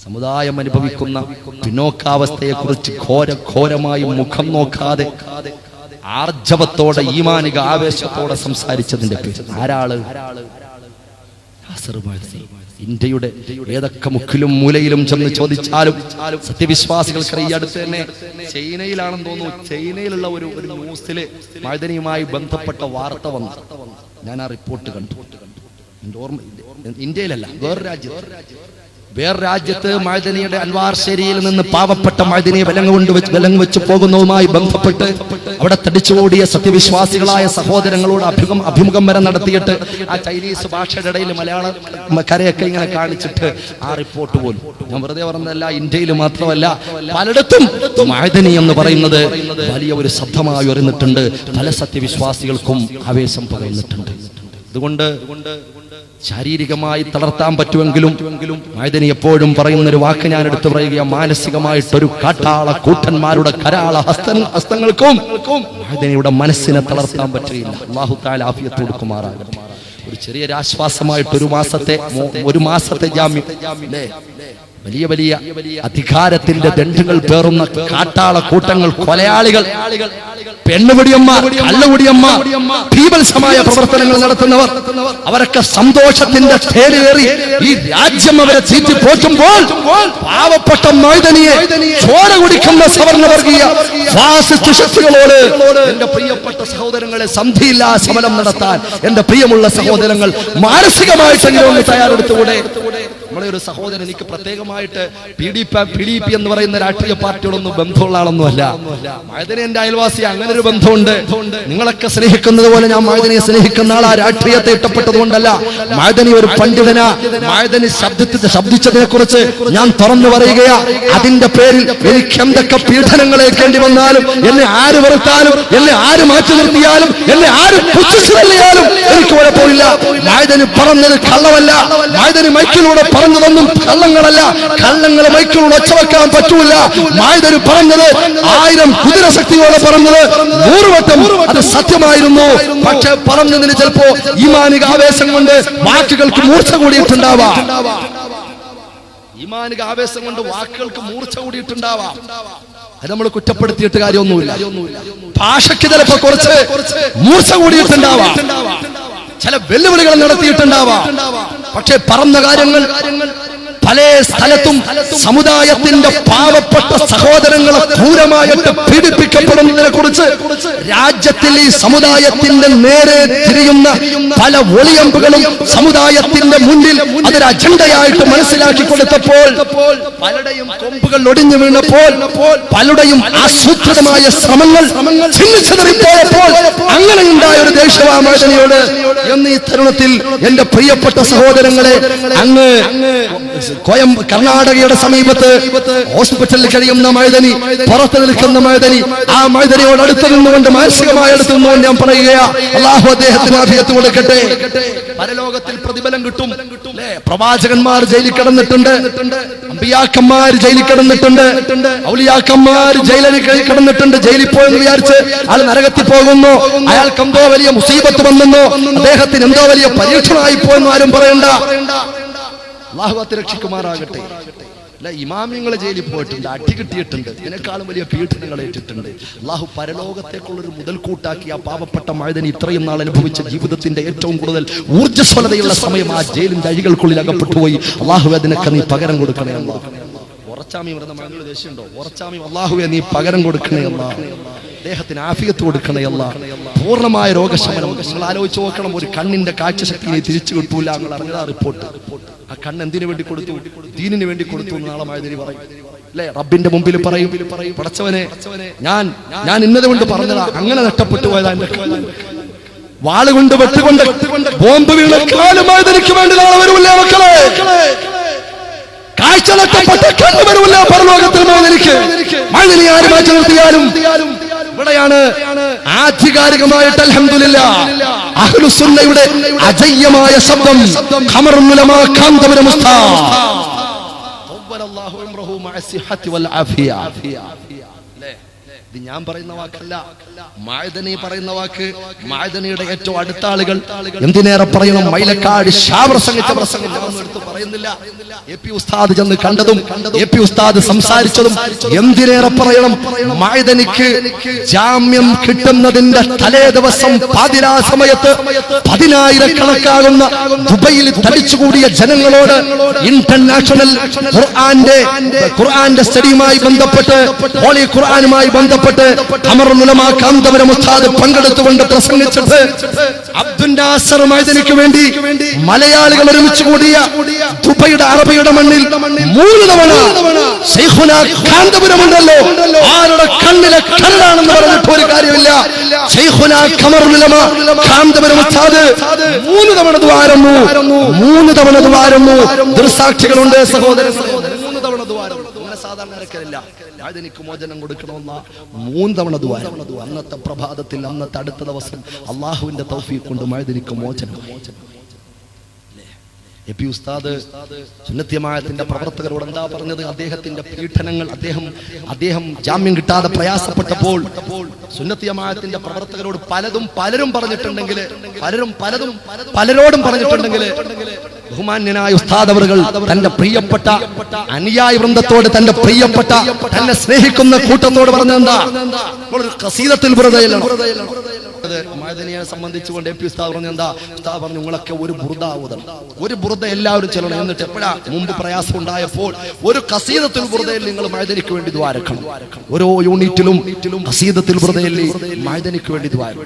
സമുദായം അനുഭവിക്കുന്ന പിന്നോക്കാവസ്ഥയെക്കുറിച്ച് ഘോരമായി മുഖം നോക്കാതെ ആർജവത്തോടെ ഈമാനിക ആവേശത്തോടെ സംസാരിച്ചതിന്റെ പേര് ആരാള്? ഇന്ത്യയുടെ ഏതൊക്കെ മുക്കിലും മൂലയിലും ചെന്ന് ചോദിച്ചാലും സത്യവിശ്വാസികൾക്ക് ഈ അടുത്ത് തന്നെ ചൈനയിലാണെന്ന് തോന്നുന്നു, ചൈനയിലുള്ള ഒരു ന്യൂസില് മഅദനിയുമായി ബന്ധപ്പെട്ട വാർത്ത വന്നു. ഞാൻ ആ റിപ്പോർട്ട് കണ്ടു. ഇന്ത്യയിലല്ല, വേറെ രാജ്യത്ത് മഅദനിയുടെ അൻവാർ ശേരിയിൽ നിന്ന് പാവപ്പെട്ട മഅദനിയെ വിലങ്ങ് വെച്ച് പോകുന്നതുമായി ബന്ധപ്പെട്ട് അവിടെ തടിച്ചുകൂടിയ സത്യവിശ്വാസികളായ സഹോദരങ്ങളോട് അഭിമുഖം വരെ നടത്തിയിട്ട് ആ ചൈനീസ് ഭാഷയുടെ ഇടയിൽ മലയാള കരയൊക്കെ ഇങ്ങനെ കാണിച്ചിട്ട് ആ റിപ്പോർട്ട് പോലും, ഞാൻ വെറുതെ പറഞ്ഞതല്ല, ഇന്ത്യയിൽ മാത്രമല്ല പലയിടത്തും മഅദനി എന്ന് പറയുന്നത് വലിയ ഒരു ശബ്ദമായി ഉയർന്നിട്ടുണ്ട്. പല സത്യവിശ്വാസികൾക്കും ആവേശം പകർന്നിട്ടുണ്ട്. അതുകൊണ്ട് ശാരീരികമായി തളർത്താൻ പറ്റുമെങ്കിലും മഅദനി എപ്പോഴും പറയുന്നൊരു വാക്ക് ഞാൻ എടുത്തു പറയുക, മാനസികമായിട്ടൊരു കാട്ടാള കൂട്ടന്മാരുടെ കരാള ഹസ്തങ്ങൾക്കും മഅദനിയുടെ മനസ്സിനെ തളർത്താൻ പറ്റില്ല. അല്ലാഹു തആല ആഫിയത്ത് കൊടുക്കുമാറാകട്ടെ. ഒരു ചെറിയൊരു ആശ്വാസമായിട്ട് ഒരു മാസത്തെ ജാമ്യം, വലിയ അധികാരത്തിന്റെ ദണ്ഡുകൾ പേറുന്ന കാട്ടാള കൂട്ടങ്ങൾ, കൊലയാളികൾ, പെണ്ണുപിടിയന്മാർ, കള്ളുപിടിയന്മാർ, ഭീഭത്സമായ പ്രവർത്തനങ്ങൾ നടത്തുന്നവർ, അവരൊക്കെ സന്തോഷത്തിന്റെ തേരേറി ഈ രാജ്യം അവരെ ചീറ്റി പോറ്റുമ്പോൾ പാവപ്പെട്ട മഅദനിയെ ചോര കുടിക്കുന്ന സവർണവർഗീയ ഫാസിസ്റ്റ് ശക്തികളോട് എന്റെ പ്രിയപ്പെട്ട സഹോദരങ്ങളെ സന്ധിയില്ലാ സമരം നടത്താൻ എന്റെ പ്രിയമുള്ള സഹോദരങ്ങൾ മാനസികമായിട്ടെങ്കിലും ഒന്ന് തയ്യാറെടുത്തുകൂടെ? നമ്മളെ ഒരു സഹോദരൻ, എനിക്ക് പ്രത്യേകമായിട്ട് PDP എന്ന് പറയുന്ന രാഷ്ട്രീയ പാർട്ടികളൊന്നും ബന്ധമുള്ള ആളൊന്നുമല്ല. മഅദനി എന്റെ അയൽവാസി, അങ്ങനെ ഒരു ബന്ധമുണ്ട്. നിങ്ങളൊക്കെ സ്നേഹിക്കുന്നത് പോലെ ഞാൻ മഅദനിയെ സ്നേഹിക്കുന്ന ആൾ. ആ രാഷ്ട്രീയത്തെ ഇഷ്ടപ്പെട്ടത് കൊണ്ടല്ല. മഅദനി ഒരു പണ്ഡിതനാ. മഅദനി ശബ്ദിച്ചതിനെ കുറിച്ച് ഞാൻ തുറന്നു പറയുകയാ. അതിന്റെ പേരിൽ എനിക്ക് എന്തൊക്കെ പീഡനങ്ങൾ ഏൽക്കേണ്ടി വന്നാലും, എന്നെ ആര് വെറുത്താലും, എന്നെ ആര് മാറ്റി നിർത്തിയാലും, എന്നെ ആര് പുച്ഛിച്ചു തള്ളിയാലും എനിക്ക് കുഴപ്പമില്ല. മഅദനി പറഞ്ഞത് കള്ളമല്ല. മഅദനി മൈക്കിലൂടെ പറഞ്ഞതൊന്നും കള്ളങ്ങളല്ല. കള്ളങ്ങളെ മൈക്കിലൂടെ ഒച്ചവെക്കാൻ പറ്റൂല. മഅദനി പറഞ്ഞത് 1000 കുതിരശക്തിയോടെ പറഞ്ഞത് 100 വട്ടം അത് സത്യമായിരുന്നു. പക്ഷെ പറഞ്ഞതിന് ചിലപ്പോ ഈമാനിക ആവേശം കൊണ്ട് വാക്കുകൾക്ക് മൂർച്ച കൂടിയിട്ടുണ്ടാവാം. ഈമാനിക ആവേശം കൊണ്ട് വാക്കുകൾക്ക് മൂർച്ച കൂടിയിട്ടുണ്ടാവാം. അത് നമ്മൾ കുറ്റപ്പെടുത്തിയിട്ട് കാര്യമൊന്നുമില്ല. ഭാഷയ്ക്ക് ചിലപ്പോ കുറച്ച് മൂർച്ച കൂടിയിട്ടുണ്ടാവാം. ചില വെല്ലുവിളികൾ നടത്തിയിട്ടുണ്ടാവാം. പക്ഷെ പറഞ്ഞ കാര്യങ്ങൾ പല സ്ഥലത്തും സമുദായത്തിന്റെ പാവപ്പെട്ട സഹോദരങ്ങളെ ക്രൂരമായിട്ട് പീഡിപ്പിക്കപ്പെടുന്നതിനെ കുറിച്ച് രാജ്യത്തിൽ ഈ സമുദായത്തിന്റെ നേരെ തിരിയുന്ന പല ഒളിയമ്പുകളും സമുദായത്തിന്റെ മുന്നിൽ അതൊരു അജണ്ടയായിട്ട് മനസ്സിലാക്കി കൊടുത്തപ്പോൾ പലരുടെയും കൊമ്പുകൾ ഒടിഞ്ഞു വീണപ്പോൾ പലരുടെയും ആസൂത്രിതമായ ശ്രമങ്ങൾ ചിന്നിച്ചെറിപ്പോയപ്പോൾ അങ്ങനെ ഉണ്ടായ ഒരു ദേഷ്യവാ മഅദനിയോട് എന്ന് ഈ തരുണത്തിൽ എന്റെ പ്രിയപ്പെട്ട സഹോദരങ്ങളെ, അങ്ങ് കർണാടകയുടെ സമീപത്ത് ഹോസ്പിറ്റലിൽ കഴിയുന്ന മഅദനി, പുറത്ത് നിൽക്കുന്ന മഅദനി, ആ മഅദനിയോട് അടുത്ത് നിന്നുകൊണ്ട് മാനസികമായി അടുത്ത് നിന്നുകൊണ്ട് ഞാൻ പറയുകയാ, അല്ലാഹു അദ്ദേഹത്തിന് ആഫിയത്ത് കൊടുക്കട്ടെ. പരലോകത്തിൽ പ്രതിഫലം കിട്ടും. പ്രവാചകന്മാർ ജയിലിൽ കിടന്നിട്ടുണ്ട്, അമ്പിയാക്കന്മാർ ജയിലിൽ കിടന്നിട്ടുണ്ട്, ഔലിയാക്കന്മാർ ജയിലിൽ കിടന്നിട്ടുണ്ട്. ജയിലിൽ പോയെന്ന് വിചാരിച്ച് ആൾ നരകത്തിൽ പോകുന്നു, അയാൾക്ക് എന്തോ വലിയ മുസീബത്ത് വന്നെന്നോ അദ്ദേഹത്തിന് എന്തോ വലിയ പരീക്ഷണമായി പോയെന്നോ ആരും പറയണ്ട. അല്ലാഹു രക്ഷിക്കുമാറാകട്ടെ. അല്ല, ഇമാമിങ്ങൾ ജയിലിൽ പോയിട്ടുണ്ട്, അടി കിട്ടിയിട്ടുണ്ട്, ഇതിനേക്കാളും വലിയ പീഡനങ്ങൾ ഏറ്റിട്ടുണ്ട്. അല്ലാഹു പരലോകത്തേക്കുള്ളൊരു മുതൽക്കൂട്ടാക്കി ആ പാവപ്പെട്ട മഅദനി ഇത്രയും നാൾ അനുഭവിച്ച ജീവിതത്തിന്റെ ഏറ്റവും കൂടുതൽ ഊർജ്ജസ്വലതയുള്ള സമയം ആ ജയിലിന്റെ അഴികൾക്കുള്ളിൽ അകപ്പെട്ടുപോയി. അല്ലാഹു അതിനൊക്കെ നീ പകരം കൊടുക്കണേ അല്ലാ. ഉറച്ചാമി വരുന്ന മഴകൾ ദേശമുണ്ടോ? ഉറച്ചാമി അല്ലാഹുവേ നീ പകരം കൊടുക്കണേ അല്ലാ. അദ്ദേഹത്തിന് ആഫിയത്ത് കൊടുക്കണേ അല്ലാ. പൂർണ്ണമായ രോഗശമനം. നിങ്ങൾ ആലോചിച്ച് നോക്കണം, ഒരു കണ്ണിന്റെ കാഴ്ചശക്തി നീ തിരിച്ചു കിട്ടൂല. നിങ്ങൾ അറിഞ്ഞതാ റിപ്പോർട്ട്. ആ കണ്ണ് എന്തിനു വേണ്ടി കൊടുത്തു? ദീനിന് വേണ്ടി കൊടുത്തു എന്ന് നാളെ മഅദനി പറയും അല്ലെ? റബ്ബിന്റെ മുമ്പിൽ പറയും, പടച്ചവനെ ഞാൻ ഇന്നത് കൊണ്ട് പറഞ്ഞതാ, അങ്ങനെ നഷ്ടപ്പെട്ടു പോയതാ എന്റെ കണ്ണ്. വാളുകൊണ്ട് വെട്ടുകൊണ്ട് ബോംബ് വീണ കാലം മഅദനിക്ക് വേണ്ടി നാളെ വരൂല്ല മക്കളെ. കാഴ്ച നഷ്ടപ്പെട്ട കണ്ണ് വരൂല്ല പരലോകത്തിൽ മഅദനിക്ക്. മഅദനി ആര് മാറ്റി നിർത്തിയാലും ഇവിടെയാണ് ആധികാരികമായിട്ട് അൽഹംദുലില്ലാഹ് അഹ്ലുസുന്നയുടെ അജയ്യമായ ശബ്ദം ഖമറുൽ ഉലമാ കാന്തപുരം ഉസ്താദ് തവല്ലല്ലാഹു അംറഹു മഅ സിഹത്തി വൽ ആഫിയ. ഇത് ഞാൻ പറയുന്ന വാക്കല്ല, മഅദനി പറയുന്ന വാക്ക്. മഅദനിയുടെ ഏറ്റവും അടുത്ത ആളുകൾ, എന്തിനേറെ പറയണം, മൈലക്കാട് പ്രസംഗിച്ച പ്രസംഗം എടുത്ത് പറയുന്നില്ല. എ.പി. ഉസ്താദ് ചെന്ന് കണ്ടതും എ.പി. ഉസ്താദ് സംസാരിച്ചതും എന്തിനേറെ പറയണം. മഅദനിക്ക് ജാമ്യം കിട്ടുന്നതിന്റെ തലേ ദിവസം പാതിരാ സമയത്ത് 10,000-കണക്കാകുന്ന ദുബൈയിൽ തടിച്ചുകൂടിയ ജനങ്ങളോട് ഇന്റർനാഷണൽ ഖുർആന്റെ സ്റ്റഡിയുമായി ബന്ധപ്പെട്ട്, ഹോളി ഖുർആനുമായി ബന്ധപ്പെട്ട് ഖമറുൽ ഉലമാ കാന്തപുരം ഉസ്താദ് പങ്കെടുത്തുകൊണ്ട് പ്രസംഗിച്ചിട്ട് അബ്ദുൽ നാസർ മഅദനിക്ക് വേണ്ടി മലയാളികൾ ഒരുമിച്ച് കൂടിയ ദുബൈയുടെ അറബിയുടെ മണ്ണിൽ 3 തവണ ശൈഖുനാ കാന്തപുരമുണ്ടല്ലോ, ആരുടെ കണ്ണിലെ കരടാണെന്ന് പറഞ്ഞിട്ട് ഒരു കാര്യമില്ല. ശൈഖുനാ ഖമറുൽ ഉലമാ കാന്തപുരം ഉസ്താദ് 3 തവണ ദ്വാരന്നു, 3 തവണ ദ്വാരന്നു. ദൃസാക്ഷികളുണ്ട് സഹോദരൻ, 3 തവണ ദ്വാരന്നു. അങ്ങനെ സാധാരണ ഇറക്കലില്ല. മഅദനിക്ക് മോചനം കൊടുക്കണമെന്ന 3 തവണ ദ്വാരം. അന്നത്തെ പ്രഭാതത്തിൽ, അന്നത്തെ അടുത്ത ദിവസം അള്ളാഹുവിന്റെ തൗഫീഖ് കൊണ്ട് മഅദനിക്ക് മോചനം. എ.പി. ഉസ്താദ് സുന്നത്തി ജമാഅത്തിന്റെ പ്രവർത്തകരോട് എന്താ പറഞ്ഞത്? അദ്ദേഹത്തിന്റെ പീഡനങ്ങൾ, അദ്ദേഹം ജാമ്യം കിട്ടാതെ പ്രയാസപ്പെട്ടപ്പോൾ സുന്നത്തി ജമാഅത്തിന്റെ പ്രവർത്തകരോട് പലരും പറഞ്ഞിട്ടുണ്ടെങ്കിൽ, പലരോടും പറഞ്ഞിട്ടുണ്ടെങ്കിൽ, ബഹുമാന്യനായ ഉസ്താദ് അവറുകൾ തന്റെ പ്രിയപ്പെട്ട അനുയായി വൃന്ദത്തോട്, തന്റെ പ്രിയപ്പെട്ട തന്നെ സ്നേഹിക്കുന്ന കൂട്ടത്തോട് പറഞ്ഞെന്താ? ഖസീദത്തുൽ ബുർദയിലാണ് മഅദനിയെ സംബന്ധിച്ചുകൊണ്ട് എ.പി. ഉസ്താദ് പറഞ്ഞെന്താ? ഉസ്താദ് പറഞ്ഞു, നിങ്ങളൊക്കെ ഒരു ബുർദ ഓതണം, ഒരു ബുർദ എല്ലാവരും ചെല്ലണം. എന്നിട്ട് എപ്പോഴാ? മുമ്പ് പ്രയാസം ഉണ്ടായപ്പോൾ ഒരു ഖസീദത്തുൽ ബുർദയിൽ നിങ്ങൾ മഅദനിക്ക് വേണ്ടി ദ്വാരക്കണം. ഓരോ യൂണിറ്റിലും ഖസീദത്തുൽ ബുർദയിൽ മഅദനിക്ക് വേണ്ടി ദ്വാരം.